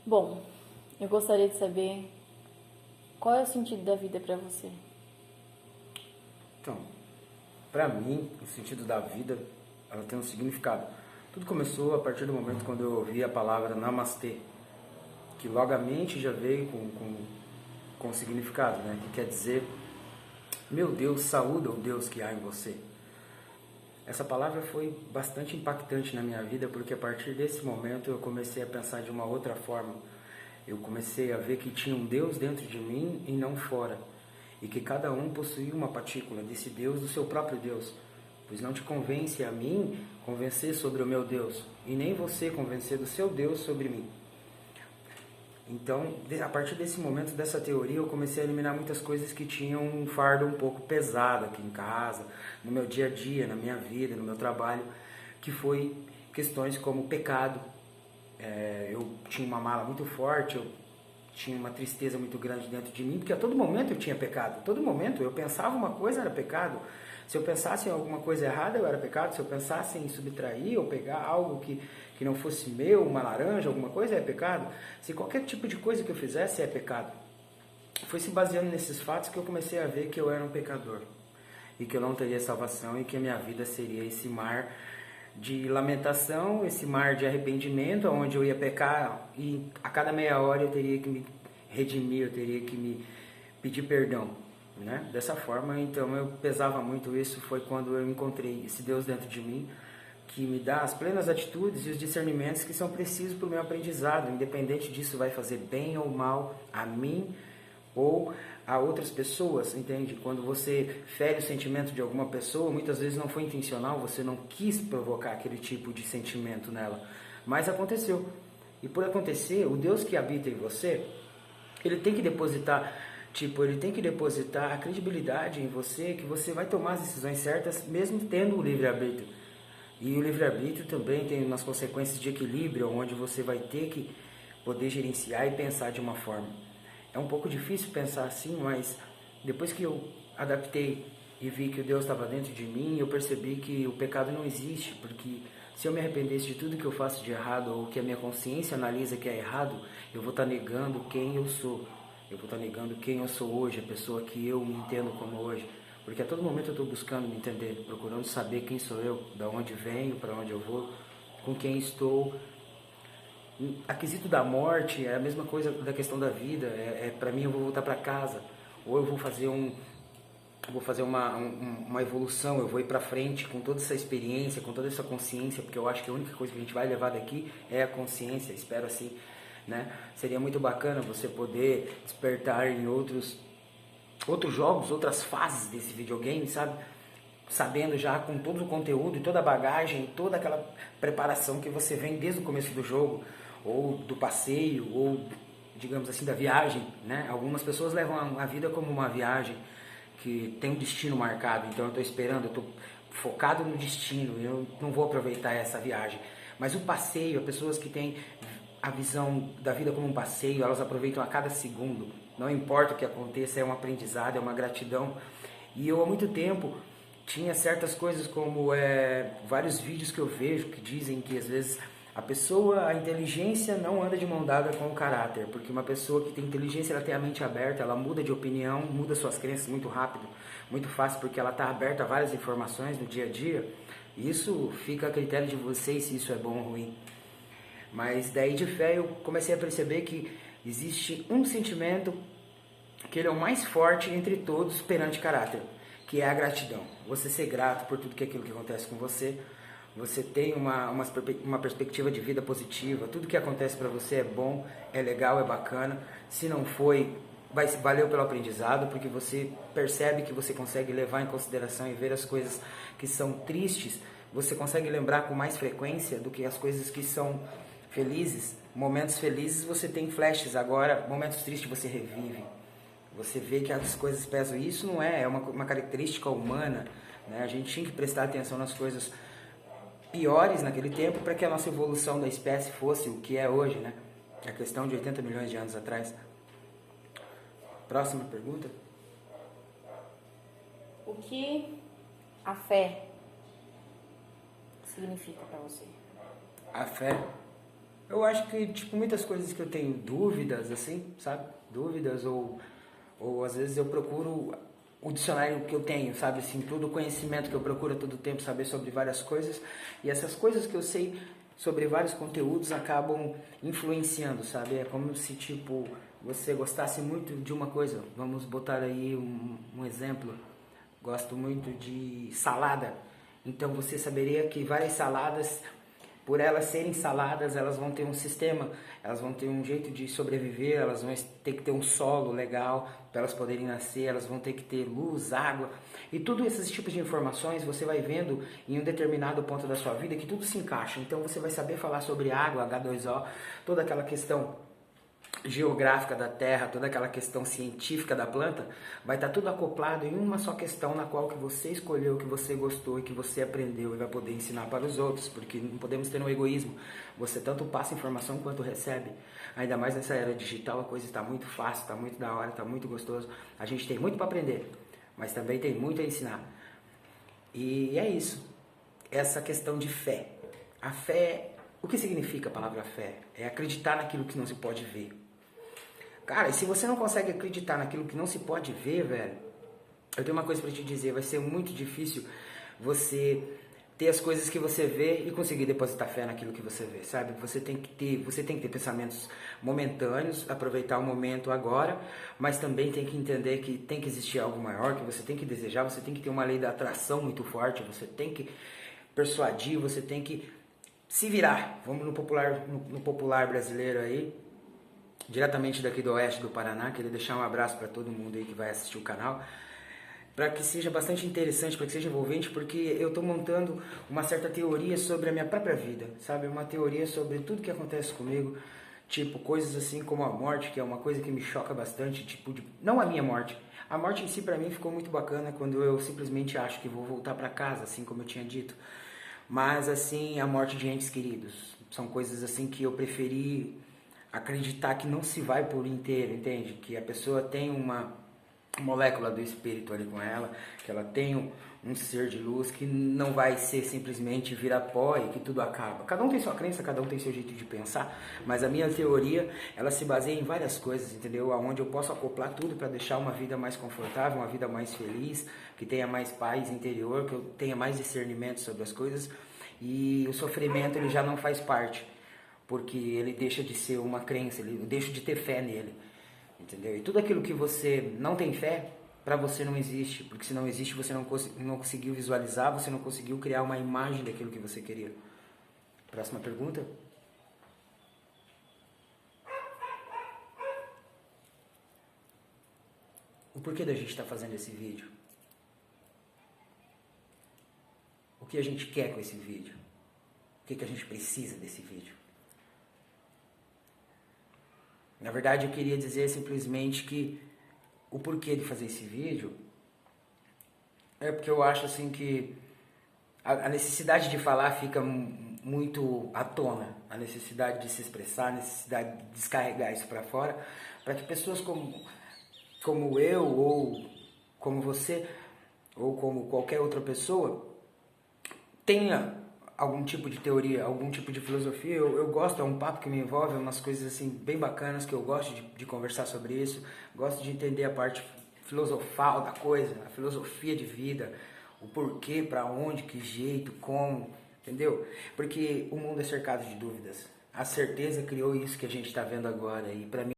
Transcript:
Bom, eu gostaria de saber qual é o sentido da vida para você. Então, para mim, o sentido da vida, ela tem um significado. Tudo começou a partir do momento quando eu ouvi a palavra Namastê, que logamente já veio com significado, né? Que quer dizer, meu Deus, saúda o Deus que há em você. Essa palavra foi bastante impactante na minha vida, porque a partir desse momento eu comecei a pensar de uma outra forma. Eu comecei a ver que tinha um Deus dentro de mim e não fora, e que cada um possuía uma partícula desse Deus, do seu próprio Deus. Pois não te convence a mim convencer sobre o meu Deus, e nem você convencer do seu Deus sobre mim. Então, a partir desse momento, dessa teoria, eu comecei a eliminar muitas coisas que tinham um fardo um pouco pesado aqui em casa, no meu dia a dia, na minha vida, no meu trabalho, que foi questões como pecado. Eu tinha uma mala muito forte, eu tinha uma tristeza muito grande dentro de mim, porque a todo momento eu tinha pecado. A todo momento eu pensava uma coisa, era pecado. Se eu pensasse em alguma coisa errada, eu era pecado. Se eu pensasse em subtrair ou pegar algo que não fosse meu, uma laranja, alguma coisa, é pecado. Se qualquer tipo de coisa que eu fizesse, é pecado. Foi se baseando nesses fatos que eu comecei a ver que eu era um pecador. E que eu não teria salvação e que a minha vida seria esse mar de lamentação, esse mar de arrependimento, onde eu ia pecar e a cada meia hora eu teria que me redimir, eu teria que me pedir perdão, né? Dessa forma, então eu pesava muito isso, foi quando eu encontrei esse Deus dentro de mim, que me dá as plenas atitudes e os discernimentos que são precisos para o meu aprendizado, independente disso vai fazer bem ou mal a mim ou a outras pessoas, entende? Quando você fere o sentimento de alguma pessoa, muitas vezes não foi intencional, você não quis provocar aquele tipo de sentimento nela, mas aconteceu. E por acontecer, o Deus que habita em você, ele tem que depositar, ele tem que depositar a credibilidade em você, que você vai tomar as decisões certas, mesmo tendo o livre-arbítrio. E o livre-arbítrio também tem umas consequências de equilíbrio, onde você vai ter que poder gerenciar e pensar de uma forma. É um pouco difícil pensar assim, mas depois que eu adaptei e vi que o Deus estava dentro de mim, eu percebi que o pecado não existe, porque se eu me arrependesse de tudo que eu faço de errado ou que a minha consciência analisa que é errado, eu vou estar negando quem eu sou. Eu vou estar negando quem eu sou hoje, a pessoa que eu me entendo como hoje. Porque a todo momento eu estou buscando me entender, procurando saber quem sou eu, da onde venho, para onde eu vou, com quem estou. A quesito da morte é a mesma coisa da questão da vida. Para mim, eu vou voltar para casa, ou eu vou fazer uma evolução, eu vou ir para frente com toda essa experiência, com toda essa consciência, porque eu acho que a única coisa que a gente vai levar daqui é a consciência, espero assim, né? Seria muito bacana você poder despertar em outros jogos, outras fases desse videogame, sabe? Sabendo já com todo o conteúdo e toda a bagagem, toda aquela preparação que você vem desde o começo do jogo, ou do passeio, ou digamos assim, da viagem, né? Algumas pessoas levam a vida como uma viagem que tem um destino marcado, então eu estou esperando, eu estou focado no destino, eu não vou aproveitar essa viagem. Mas o passeio, as pessoas que têm a visão da vida como um passeio, elas aproveitam a cada segundo, não importa o que aconteça, é um aprendizado, é uma gratidão. E eu há muito tempo tinha certas coisas como vários vídeos que eu vejo que dizem que às vezes a inteligência não anda de mão dada com o caráter, porque uma pessoa que tem inteligência, ela tem a mente aberta, ela muda de opinião, muda suas crenças muito rápido, muito fácil, porque ela está aberta a várias informações no dia a dia. Isso fica a critério de vocês se isso é bom ou ruim. Mas daí de fé eu comecei a perceber que existe um sentimento que ele é o mais forte entre todos perante caráter, que é a gratidão. Você ser grato por tudo aquilo que acontece com você, você tem uma perspectiva de vida positiva, tudo que acontece para você é bom, é legal, é bacana. Se não foi, valeu pelo aprendizado, porque você percebe que você consegue levar em consideração e ver as coisas que são tristes, você consegue lembrar com mais frequência do que as coisas que são felizes. Momentos felizes você tem flashes, agora momentos tristes você revive. Você vê que as coisas pesam. E isso não é uma característica humana, né? A gente tinha que prestar atenção nas coisas piores naquele tempo para que a nossa evolução da espécie fosse o que é hoje, né? A questão de 80 milhões de anos atrás. Próxima pergunta. O que a fé significa para você? A fé, Eu acho que, tipo, muitas coisas que eu tenho dúvidas, assim, sabe? Dúvidas ou às vezes eu procuro o dicionário que eu tenho, sabe? Assim, todo o conhecimento que eu procuro a todo tempo saber sobre várias coisas. E essas coisas que eu sei sobre vários conteúdos acabam influenciando, sabe? É como se, tipo, você gostasse muito de uma coisa. Vamos botar aí um exemplo. Gosto muito de salada. Então você saberia que várias saladas, por elas serem saladas, elas vão ter um sistema, elas vão ter um jeito de sobreviver, elas vão ter que ter um solo legal para elas poderem nascer, elas vão ter que ter luz, água. E tudo esses tipos de informações você vai vendo em um determinado ponto da sua vida que tudo se encaixa. Então você vai saber falar sobre água, H2O, toda aquela questão geográfica da terra, toda aquela questão científica da planta, vai estar tudo acoplado em uma só questão na qual que você escolheu, que você gostou e que você aprendeu e vai poder ensinar para os outros, porque não podemos ter um egoísmo. Você tanto passa informação quanto recebe. Ainda mais nessa era digital, a coisa está muito fácil, está muito da hora, está muito gostoso. A gente tem muito para aprender, mas também tem muito a ensinar. E é isso. Essa questão de fé. A fé, o que significa a palavra fé? É acreditar naquilo que não se pode ver. Cara, e se você não consegue acreditar naquilo que não se pode ver, velho, eu tenho uma coisa pra te dizer, vai ser muito difícil você ter as coisas que você vê e conseguir depositar fé naquilo que você vê, sabe? Você tem que ter pensamentos momentâneos, aproveitar o momento agora, mas também tem que entender que tem que existir algo maior, que você tem que desejar, você tem que ter uma lei da atração muito forte, você tem que persuadir, você tem que se virar. Vamos no popular brasileiro aí, diretamente daqui do oeste do Paraná. Queria deixar um abraço para todo mundo aí que vai assistir o canal, para que seja bastante interessante, para que seja envolvente, porque eu estou montando uma certa teoria sobre a minha própria vida, sabe? Uma teoria sobre tudo que acontece comigo, tipo coisas assim como a morte, que é uma coisa que me choca bastante, tipo, não a minha morte. A morte em si para mim ficou muito bacana quando eu simplesmente acho que vou voltar para casa, assim como eu tinha dito. Mas assim, a morte de entes queridos, são coisas assim que eu preferi acreditar que não se vai por inteiro, entende? Que a pessoa tem uma molécula do espírito ali com ela, que ela tem um ser de luz, que não vai ser simplesmente virar pó e que tudo acaba. Cada um tem sua crença, cada um tem seu jeito de pensar, mas a minha teoria, ela se baseia em várias coisas, entendeu? Onde eu posso acoplar tudo para deixar uma vida mais confortável, uma vida mais feliz, que tenha mais paz interior, que eu tenha mais discernimento sobre as coisas, e o sofrimento ele já não faz parte, porque ele deixa de ser uma crença, eu deixo de ter fé nele, entendeu? E tudo aquilo que você não tem fé, para você não existe, porque se não existe você não conseguiu visualizar, você não conseguiu criar uma imagem daquilo que você queria. Próxima pergunta. O porquê da gente estar fazendo esse vídeo? O que a gente quer com esse vídeo? O que a gente precisa desse vídeo? Na verdade, eu queria dizer simplesmente que o porquê de fazer esse vídeo é porque eu acho assim que a necessidade de falar fica muito à tona, a necessidade de se expressar, a necessidade de descarregar isso para fora, para que pessoas como eu, ou como você, ou como qualquer outra pessoa, tenha algum tipo de teoria, algum tipo de filosofia. Eu gosto, é um papo que me envolve, umas coisas assim bem bacanas que eu gosto de conversar sobre isso, gosto de entender a parte filosofal da coisa, a filosofia de vida, o porquê, para onde, que jeito, como, entendeu? Porque o mundo é cercado de dúvidas. A certeza criou isso que a gente está vendo agora e para mim